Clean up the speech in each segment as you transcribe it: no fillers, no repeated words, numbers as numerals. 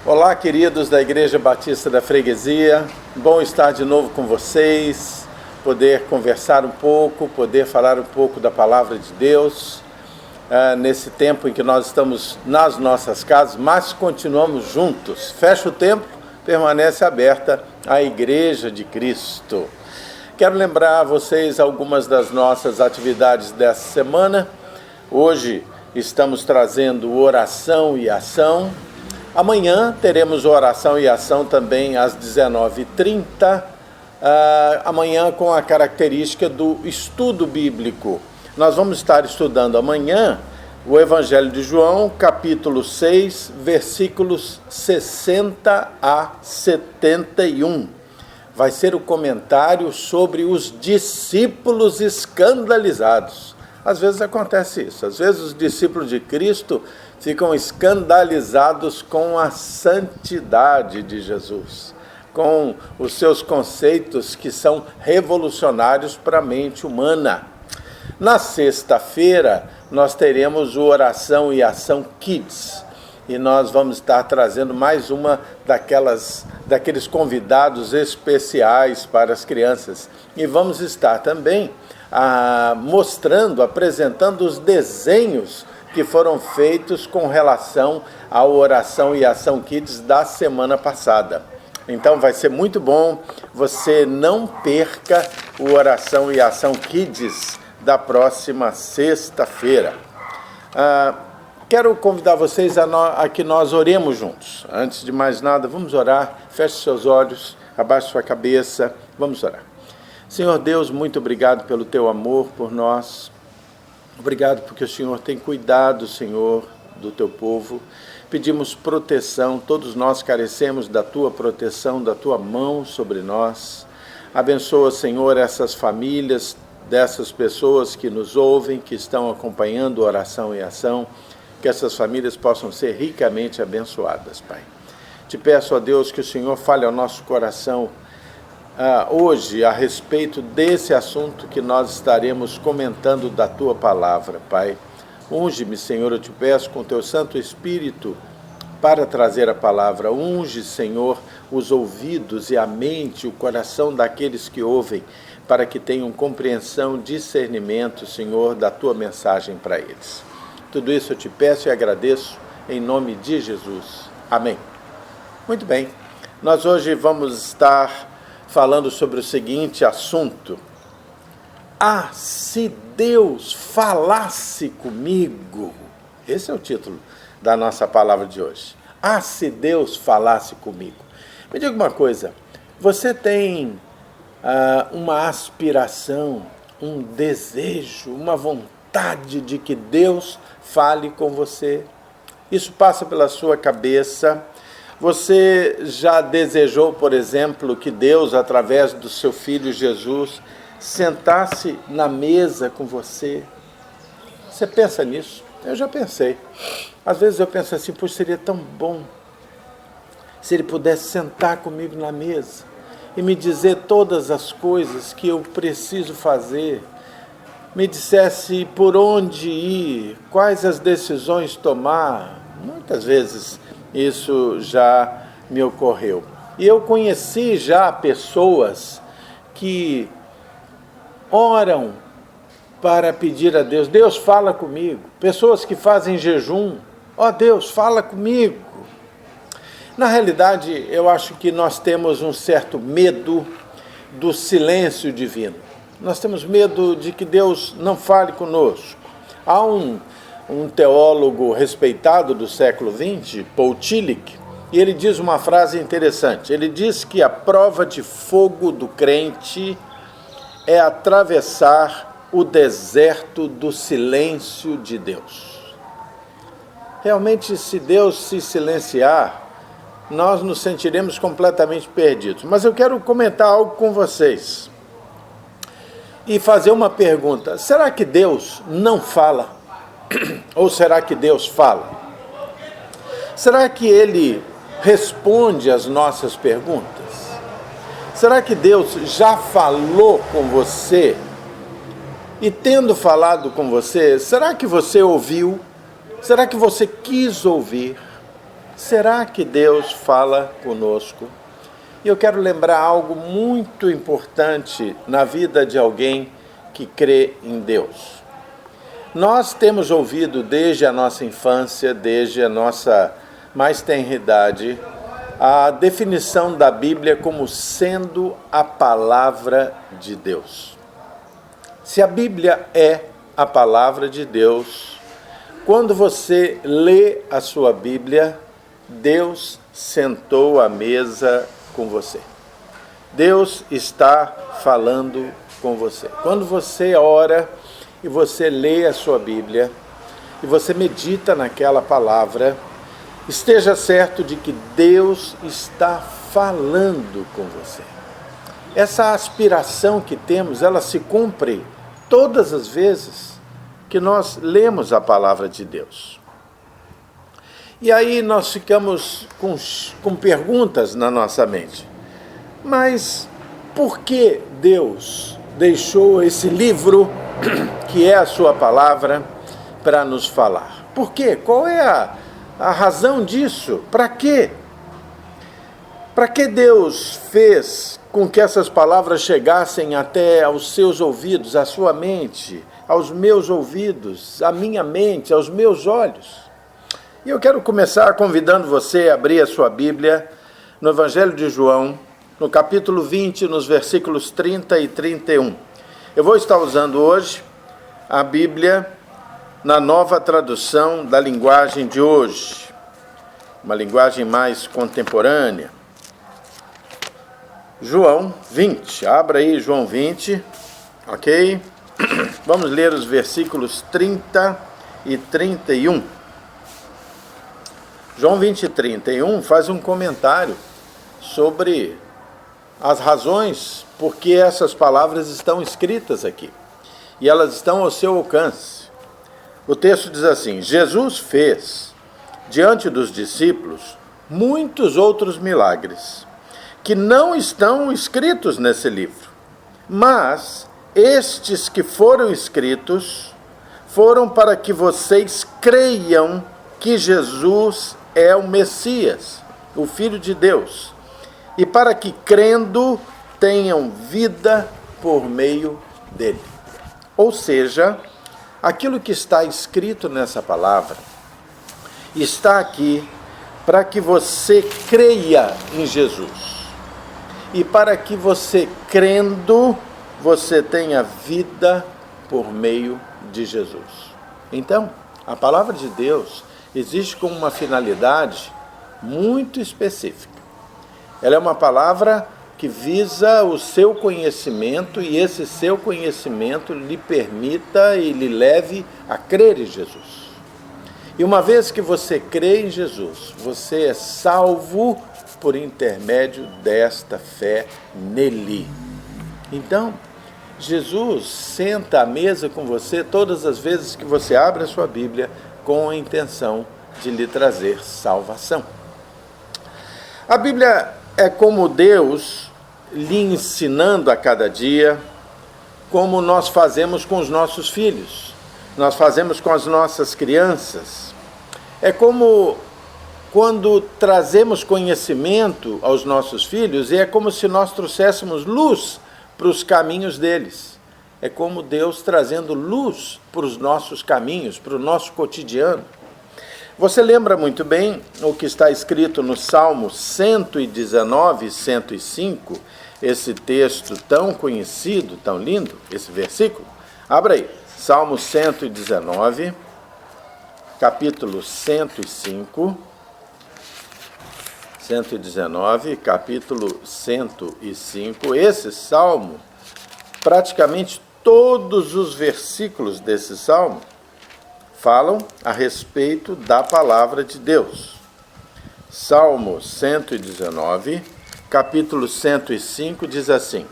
Olá, queridos da Igreja Batista da Freguesia, bom estar de novo com vocês, poder conversar um pouco, poder falar um pouco da Palavra de Deus, nesse tempo em que nós estamos nas nossas casas, mas continuamos juntos. Fecha o templo, permanece aberta a Igreja de Cristo. Quero lembrar a vocês algumas das nossas atividades dessa semana. Hoje estamos trazendo oração e ação. Amanhã teremos oração e ação também às 19h30, amanhã com a característica do estudo bíblico. Nós vamos estar estudando amanhã o Evangelho de João, capítulo 6, versículos 60 a 71. Vai ser o comentário sobre os discípulos escandalizados. Às vezes acontece isso, às vezes os discípulos de Cristo ficam escandalizados com a santidade de Jesus, com os seus conceitos que são revolucionários para a mente humana. Na sexta-feira, nós teremos o Oração e Ação Kids, e nós vamos estar trazendo mais uma daqueles convidados especiais para as crianças. E vamos estar também apresentando os desenhos que foram feitos com relação à Oração e Ação Kids da semana passada. Então vai ser muito bom, você não perca o Oração e Ação Kids da próxima sexta-feira. Quero convidar vocês a que nós oremos juntos. Antes de mais nada, vamos orar. Feche seus olhos, abaixe sua cabeça, vamos orar. Senhor Deus, muito obrigado pelo teu amor por nós. Obrigado porque o Senhor tem cuidado, Senhor, do teu povo. Pedimos proteção, todos nós carecemos da tua proteção, da tua mão sobre nós. Abençoa, Senhor, essas famílias, dessas pessoas que nos ouvem, que estão acompanhando Oração e Ação, que essas famílias possam ser ricamente abençoadas, Pai. Te peço a Deus que o Senhor fale ao nosso coração hoje a respeito desse assunto que nós estaremos comentando da Tua Palavra, Pai. Unge-me, Senhor, eu te peço com Teu Santo Espírito para trazer a Palavra. Unge, Senhor, os ouvidos e a mente, o coração daqueles que ouvem, para que tenham compreensão, discernimento, Senhor, da Tua mensagem para eles. Tudo isso eu te peço e agradeço em nome de Jesus. Amém. Muito bem, nós hoje vamos estar falando sobre o seguinte assunto: se Deus falasse comigo. Esse é o título da nossa palavra de hoje. Se Deus falasse comigo. Me diga uma coisa, você tem uma aspiração, um desejo, uma vontade de que Deus fale com você? Isso passa pela sua cabeça? Você já desejou, por exemplo, que Deus, através do seu Filho Jesus, sentasse na mesa com você? Você pensa nisso? Eu já pensei. Às vezes eu penso assim, seria tão bom se Ele pudesse sentar comigo na mesa e me dizer todas as coisas que eu preciso fazer, me dissesse por onde ir, quais as decisões tomar. Muitas vezes isso já me ocorreu. E eu conheci já pessoas que oram para pedir a Deus, Deus fala comigo. Pessoas que fazem jejum, Deus fala comigo. Na realidade, eu acho que nós temos um certo medo do silêncio divino. Nós temos medo de que Deus não fale conosco. Há um teólogo respeitado do século XX, Paul Tillich, e ele diz uma frase interessante. Ele diz que a prova de fogo do crente é atravessar o deserto do silêncio de Deus. Realmente, se Deus se silenciar, nós nos sentiremos completamente perdidos. Mas eu quero comentar algo com vocês e fazer uma pergunta. Será que Deus não fala? Ou será que Deus fala? Será que Ele responde às nossas perguntas? Será que Deus já falou com você? E tendo falado com você, será que você ouviu? Será que você quis ouvir? Será que Deus fala conosco? E eu quero lembrar algo muito importante na vida de alguém que crê em Deus. Nós temos ouvido desde a nossa infância, desde a nossa mais tenra idade, a definição da Bíblia como sendo a palavra de Deus. Se a Bíblia é a palavra de Deus, quando você lê a sua Bíblia, Deus sentou à mesa com você. Deus está falando com você. Quando você ora e você lê a sua Bíblia e você medita naquela palavra, esteja certo de que Deus está falando com você. Essa aspiração que temos, ela se cumpre todas as vezes que nós lemos a palavra de Deus. E aí nós ficamos com perguntas na nossa mente. Mas por que Deus deixou esse livro, que é a sua palavra, para nos falar? Por quê? Qual é a razão disso? Para quê? Para que Deus fez com que essas palavras chegassem até aos seus ouvidos, à sua mente, aos meus ouvidos, à minha mente, aos meus olhos? E eu quero começar convidando você a abrir a sua Bíblia no Evangelho de João, no capítulo 20, nos versículos 30 e 31. Eu vou estar usando hoje a Bíblia na nova tradução da linguagem de hoje, uma linguagem mais contemporânea. João 20, abra aí João 20, ok? Vamos ler os versículos 30 e 31. João 20, 31 faz um comentário sobre as razões por que essas palavras estão escritas aqui. E elas estão ao seu alcance. O texto diz assim: Jesus fez, diante dos discípulos, muitos outros milagres, que não estão escritos nesse livro. Mas estes que foram escritos foram para que vocês creiam que Jesus é o Messias, o Filho de Deus, e para que, crendo, tenham vida por meio dele. Ou seja, aquilo que está escrito nessa palavra está aqui para que você creia em Jesus. E para que você, crendo, você tenha vida por meio de Jesus. Então, a palavra de Deus existe com uma finalidade muito específica. Ela é uma palavra que visa o seu conhecimento, e esse seu conhecimento lhe permita e lhe leve a crer em Jesus. E uma vez que você crê em Jesus, você é salvo por intermédio desta fé nele. Então, Jesus senta à mesa com você todas as vezes que você abre a sua Bíblia com a intenção de lhe trazer salvação. A Bíblia é como Deus lhe ensinando a cada dia, como nós fazemos com os nossos filhos, nós fazemos com as nossas crianças. É como quando trazemos conhecimento aos nossos filhos, e é como se nós trouxéssemos luz para os caminhos deles. É como Deus trazendo luz para os nossos caminhos, para o nosso cotidiano. Você lembra muito bem o que está escrito no Salmo 119, 105, esse texto tão conhecido, tão lindo, esse versículo? Abra aí, Salmo 119, capítulo 105, 119, capítulo 105. Esse salmo, praticamente todos os versículos desse salmo falam a respeito da palavra de Deus. Salmo 119, capítulo 105, diz assim: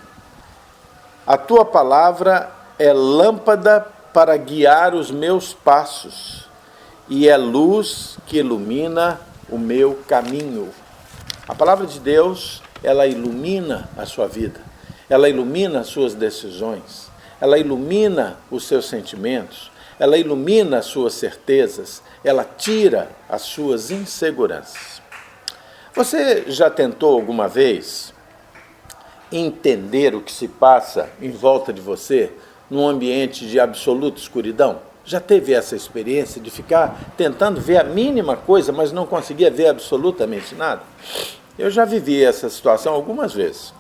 A tua palavra é lâmpada para guiar os meus passos, e é luz que ilumina o meu caminho. A palavra de Deus, ela ilumina a sua vida, ela ilumina as suas decisões, ela ilumina os seus sentimentos, ela ilumina as suas certezas, ela tira as suas inseguranças. Você já tentou alguma vez entender o que se passa em volta de você num ambiente de absoluta escuridão? Já teve essa experiência de ficar tentando ver a mínima coisa, mas não conseguia ver absolutamente nada? Eu já vivi essa situação algumas vezes.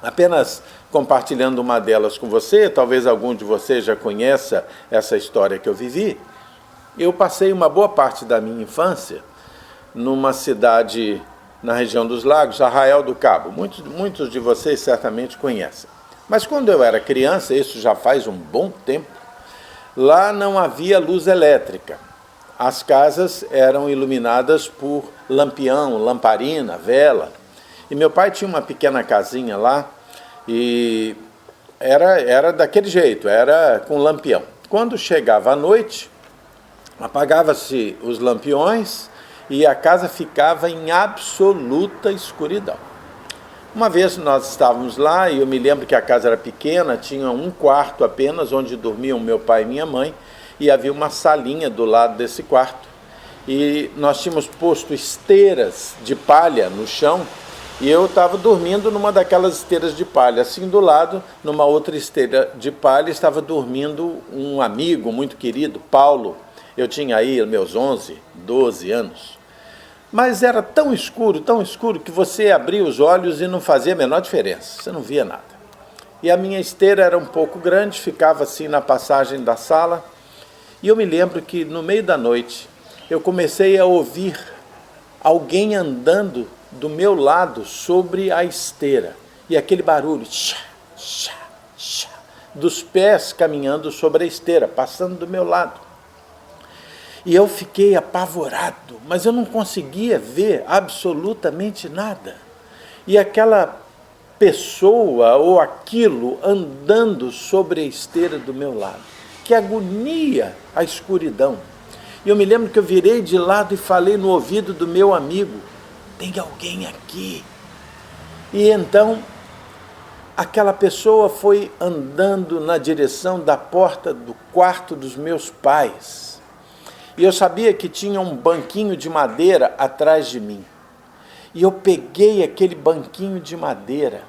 Apenas compartilhando uma delas com você, talvez algum de vocês já conheça essa história que eu vivi. Eu passei uma boa parte da minha infância numa cidade na região dos Lagos, Arraial do Cabo. Muitos de vocês certamente conhecem. Mas quando eu era criança, isso já faz um bom tempo, lá não havia luz elétrica. As casas eram iluminadas por lampião, lamparina, vela. E meu pai tinha uma pequena casinha lá e era daquele jeito, era com lampião. Quando chegava a noite, apagava-se os lampiões e a casa ficava em absoluta escuridão. Uma vez nós estávamos lá e eu me lembro que a casa era pequena, tinha um quarto apenas onde dormiam meu pai e minha mãe e havia uma salinha do lado desse quarto. E nós tínhamos posto esteiras de palha no chão e eu estava dormindo numa daquelas esteiras de palha. Assim do lado, numa outra esteira de palha, estava dormindo um amigo muito querido, Paulo. Eu tinha aí meus 11, 12 anos. Mas era tão escuro, que você abria os olhos e não fazia a menor diferença, você não via nada. E a minha esteira era um pouco grande, ficava assim na passagem da sala, e eu me lembro que no meio da noite eu comecei a ouvir alguém andando do meu lado sobre a esteira, e aquele barulho, chá, chá, chá, dos pés caminhando sobre a esteira, passando do meu lado. E eu fiquei apavorado, mas eu não conseguia ver absolutamente nada. E aquela pessoa ou aquilo andando sobre a esteira do meu lado. Que agonia a escuridão. E eu me lembro que eu virei de lado e falei no ouvido do meu amigo, tem alguém aqui. E então aquela pessoa foi andando na direção da porta do quarto dos meus pais. E eu sabia que tinha um banquinho de madeira atrás de mim. E eu peguei aquele banquinho de madeira.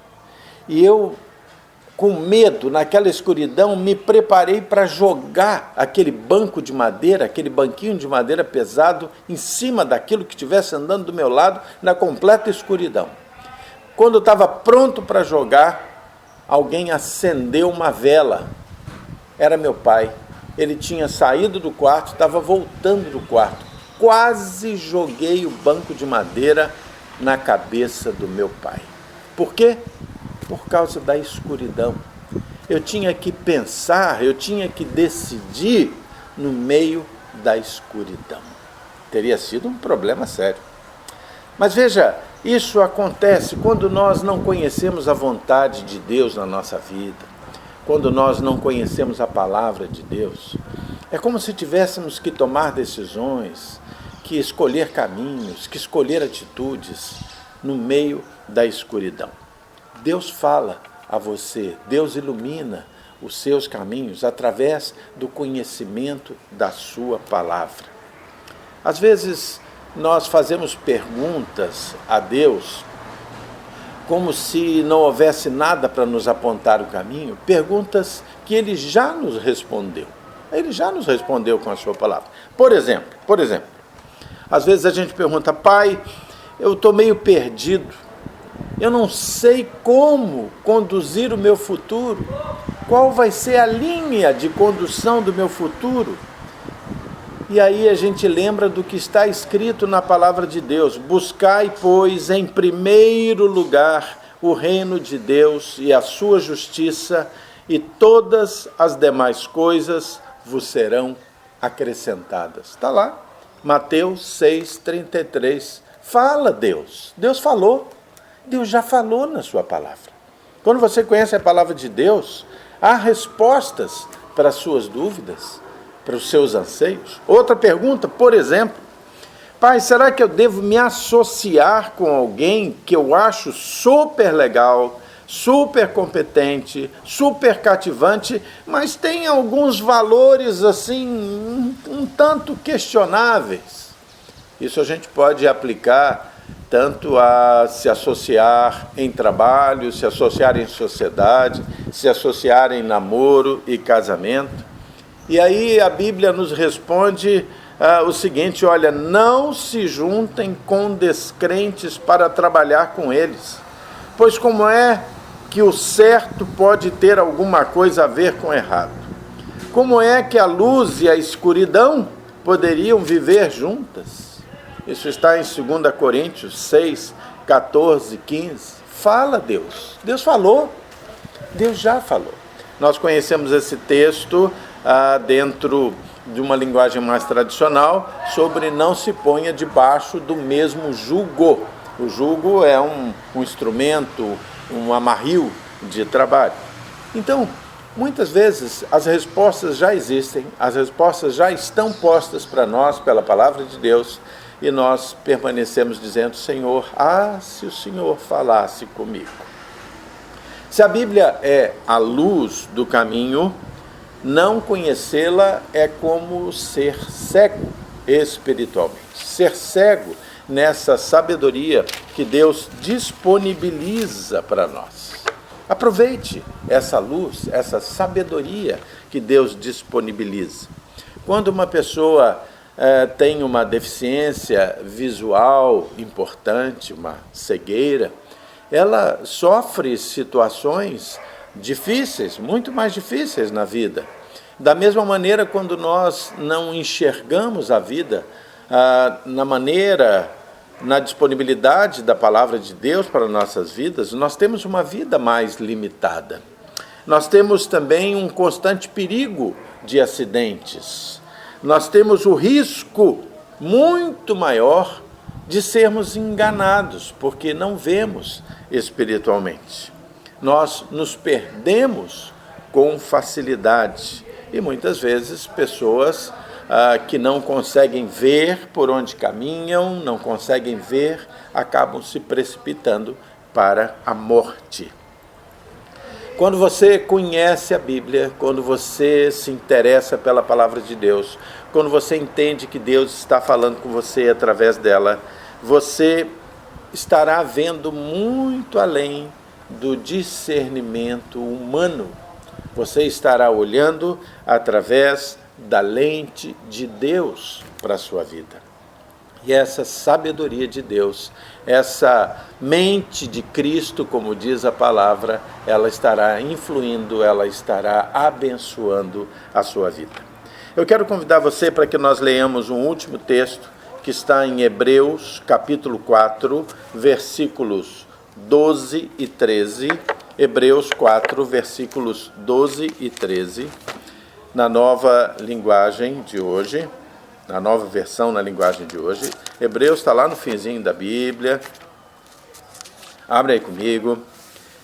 E eu, com medo, naquela escuridão, me preparei para jogar aquele banco de madeira, aquele banquinho de madeira pesado, em cima daquilo que estivesse andando do meu lado, na completa escuridão. Quando eu estava pronto para jogar, alguém acendeu uma vela. Era meu pai. Ele tinha saído do quarto, estava voltando do quarto. Quase joguei o banco de madeira na cabeça do meu pai. Por quê? Por causa da escuridão. Eu tinha que pensar, eu tinha que decidir no meio da escuridão. Teria sido um problema sério. Mas veja, isso acontece quando nós não conhecemos a vontade de Deus na nossa vida. Quando nós não conhecemos a palavra de Deus, é como se tivéssemos que tomar decisões, que escolher caminhos, que escolher atitudes no meio da escuridão. Deus fala a você, Deus ilumina os seus caminhos através do conhecimento da sua palavra. Às vezes nós fazemos perguntas a Deus como se não houvesse nada para nos apontar o caminho, perguntas que Ele já nos respondeu. Ele já nos respondeu com a sua palavra. Por exemplo, às vezes a gente pergunta, pai, eu estou meio perdido, eu não sei como conduzir o meu futuro, qual vai ser a linha de condução do meu futuro? E aí a gente lembra do que está escrito na palavra de Deus. Buscai, pois, em primeiro lugar o reino de Deus e a sua justiça, e todas as demais coisas vos serão acrescentadas. Está lá, Mateus 6,33. Fala Deus. Deus falou. Deus já falou na sua palavra. Quando você conhece a palavra de Deus, há respostas para as suas dúvidas, para os seus anseios. Outra pergunta, por exemplo, pai, será que eu devo me associar com alguém que eu acho super legal, super competente, super cativante, mas tem alguns valores assim um tanto questionáveis. Isso a gente pode aplicar tanto a se associar em trabalho, se associar em sociedade, se associar em namoro e casamento. E aí a Bíblia nos responde o seguinte: olha, não se juntem com descrentes para trabalhar com eles, pois como é que o certo pode ter alguma coisa a ver com o errado? Como é que a luz e a escuridão poderiam viver juntas? Isso está em 2 Coríntios 6, 14, 15. Fala Deus. Deus falou. Deus já falou. Nós conhecemos esse texto dentro de uma linguagem mais tradicional sobre não se ponha debaixo do mesmo jugo. O jugo é um instrumento, um amarrio de trabalho. Então, muitas vezes as respostas já existem, as respostas já estão postas para nós pela palavra de Deus e nós permanecemos dizendo: Senhor, se o Senhor falasse comigo. Se a Bíblia é a luz do caminho, não conhecê-la é como ser cego espiritualmente. Ser cego nessa sabedoria que Deus disponibiliza para nós. Aproveite essa luz, essa sabedoria que Deus disponibiliza. Quando uma pessoa tem uma deficiência visual importante, uma cegueira, ela sofre situações difíceis, muito mais difíceis na vida. Da mesma maneira, quando nós não enxergamos a vida na disponibilidade da palavra de Deus para nossas vidas, nós temos uma vida mais limitada. Nós temos também um constante perigo de acidentes. Nós temos o risco muito maior de sermos enganados, porque não vemos espiritualmente. Nós nos perdemos com facilidade e muitas vezes pessoas que não conseguem ver por onde caminham, não conseguem ver, acabam se precipitando para a morte. Quando você conhece a Bíblia, quando você se interessa pela palavra de Deus, quando você entende que Deus está falando com você através dela, você estará vendo muito além do discernimento humano. Você estará olhando através da lente de Deus para a sua vida. E essa sabedoria de Deus, essa mente de Cristo, como diz a palavra, ela estará influindo, ela estará abençoando a sua vida. Eu quero convidar você para que nós leiamos um último texto que está em Hebreus, capítulo 4, versículos 12 e 13. Hebreus 4, versículos 12 e 13, na nova linguagem de hoje, na nova versão na linguagem de hoje. Hebreus está lá no finzinho da Bíblia. Abre aí comigo.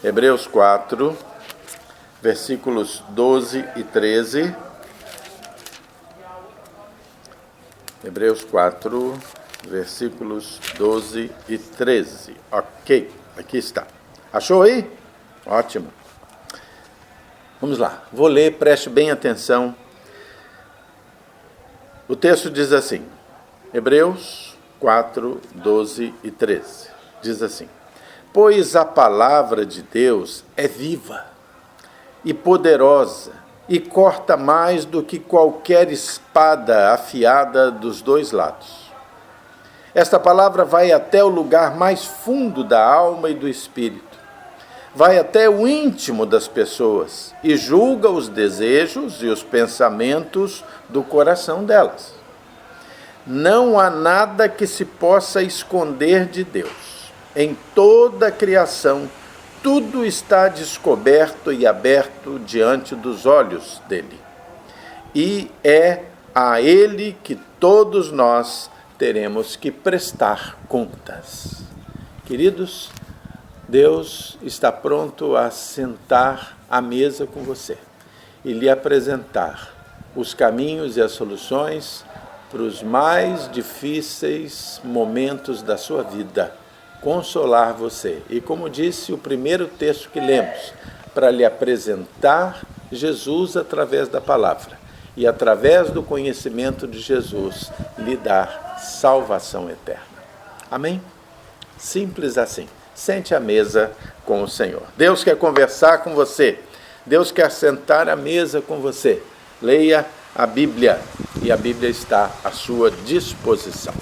Hebreus 4, versículos 12 e 13. Hebreus 4, versículos 12 e 13. Ok, aqui está. Achou aí? Ótimo. Vamos lá. Vou ler, preste bem atenção. O texto diz assim, Hebreus 4, 12 e 13. Diz assim: pois a palavra de Deus é viva e poderosa e corta mais do que qualquer espada afiada dos dois lados. Esta palavra vai até o lugar mais fundo da alma e do espírito, vai até o íntimo das pessoas e julga os desejos e os pensamentos do coração delas. Não há nada que se possa esconder de Deus. Em toda a criação, tudo está descoberto e aberto diante dos olhos dele. E é a ele que todos nós teremos que prestar contas. Queridos, Deus está pronto a sentar à mesa com você e lhe apresentar os caminhos e as soluções para os mais difíceis momentos da sua vida, consolar você. E como disse o primeiro texto que lemos, para lhe apresentar Jesus através da palavra e através do conhecimento de Jesus lhe dar salvação eterna. Amém? Simples assim. Sente à mesa com o Senhor. Deus quer conversar com você. Deus quer sentar à mesa com você. Leia a Bíblia e a Bíblia está à sua disposição.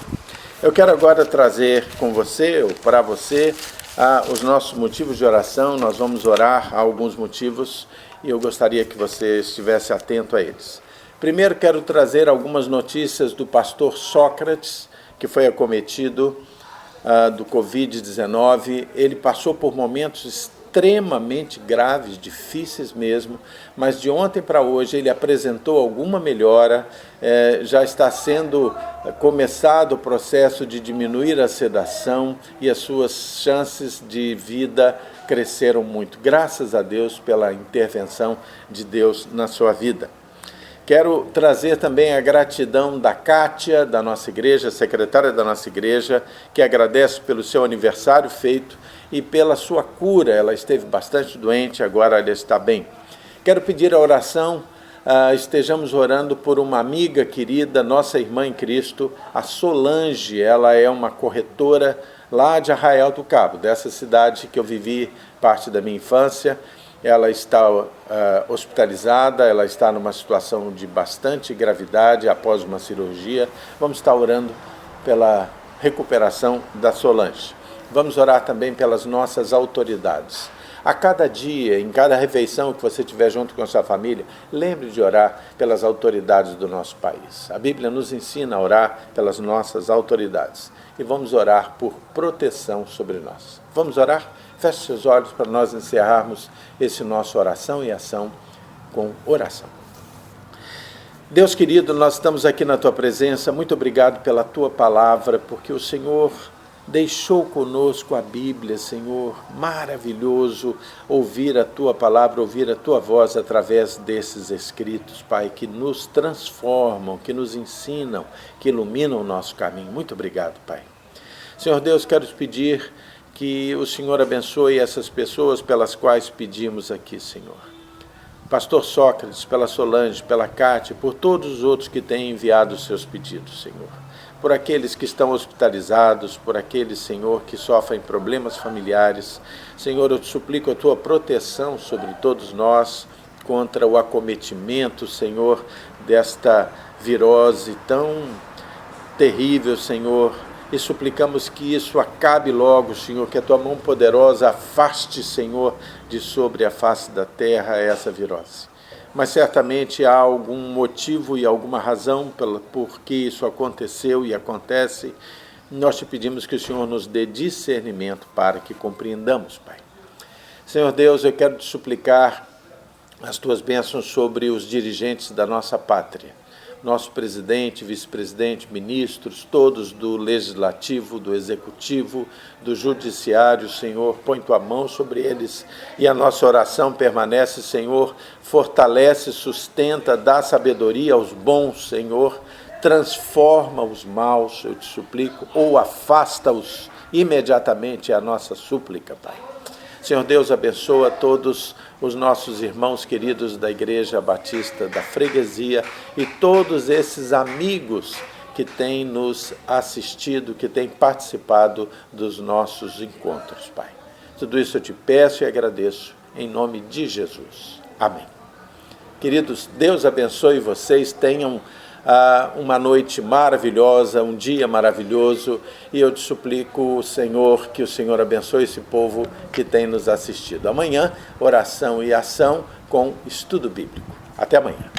Eu quero agora trazer com você, ou para você, os nossos motivos de oração. Nós vamos orar a alguns motivos e eu gostaria que você estivesse atento a eles. Primeiro, quero trazer algumas notícias do pastor Sócrates, que foi acometido do Covid-19. Ele passou por momentos extremamente graves, difíceis mesmo, mas de ontem para hoje ele apresentou alguma melhora, já está sendo começado o processo de diminuir a sedação e as suas chances de vida cresceram muito, graças a Deus pela intervenção de Deus na sua vida. Quero trazer também a gratidão da Kátia, da nossa igreja, secretária da nossa igreja, que agradece pelo seu aniversário feito e pela sua cura. Ela esteve bastante doente, agora ela está bem. Quero pedir a oração, estejamos orando por uma amiga querida, nossa irmã em Cristo, a Solange. Ela é uma corretora lá de Arraial do Cabo, dessa cidade que eu vivi parte da minha infância. Ela está hospitalizada, ela está numa situação de bastante gravidade após uma cirurgia. Vamos estar orando pela recuperação da Solange. Vamos orar também pelas nossas autoridades. A cada dia, em cada refeição que você tiver junto com a sua família, lembre de orar pelas autoridades do nosso país. A Bíblia nos ensina a orar pelas nossas autoridades. E vamos orar por proteção sobre nós. Vamos orar? Feche seus olhos para nós encerrarmos esse nosso oração e ação com oração. Deus querido, nós estamos aqui na Tua presença. Muito obrigado pela Tua palavra, porque o Senhor deixou conosco a Bíblia, Senhor. Maravilhoso ouvir a Tua palavra, ouvir a Tua voz através desses escritos, Pai, que nos transformam, que nos ensinam, que iluminam o nosso caminho. Muito obrigado, Pai. Senhor Deus, quero te pedir que o Senhor abençoe essas pessoas pelas quais pedimos aqui, Senhor. Pastor Sócrates, pela Solange, pela Kátia, por todos os outros que têm enviado os seus pedidos, Senhor. Por aqueles que estão hospitalizados, por aqueles, Senhor, que sofrem problemas familiares. Senhor, eu te suplico a Tua proteção sobre todos nós contra o acometimento, Senhor, desta virose tão terrível, Senhor. E suplicamos que isso acabe logo, Senhor, que a Tua mão poderosa afaste, Senhor, de sobre a face da terra essa virose. Mas certamente há algum motivo e alguma razão por que isso aconteceu e acontece. Nós te pedimos que o Senhor nos dê discernimento para que compreendamos, Pai. Senhor Deus, eu quero te suplicar as Tuas bênçãos sobre os dirigentes da nossa pátria. Nosso presidente, vice-presidente, ministros, todos do legislativo, do executivo, do judiciário, Senhor, põe Tua mão sobre eles e a nossa oração permanece, Senhor, fortalece, sustenta, dá sabedoria aos bons, Senhor, transforma os maus, eu te suplico, ou afasta-os imediatamente, é a nossa súplica, Pai. Senhor Deus, abençoa todos os nossos irmãos queridos da Igreja Batista da Freguesia e todos esses amigos que têm nos assistido, que têm participado dos nossos encontros, Pai. Tudo isso eu te peço e agradeço em nome de Jesus. Amém. Queridos, Deus abençoe vocês, tenham uma noite maravilhosa, um dia maravilhoso, e eu te suplico, Senhor, que o Senhor abençoe esse povo que tem nos assistido. Amanhã, oração e ação com estudo bíblico. Até amanhã.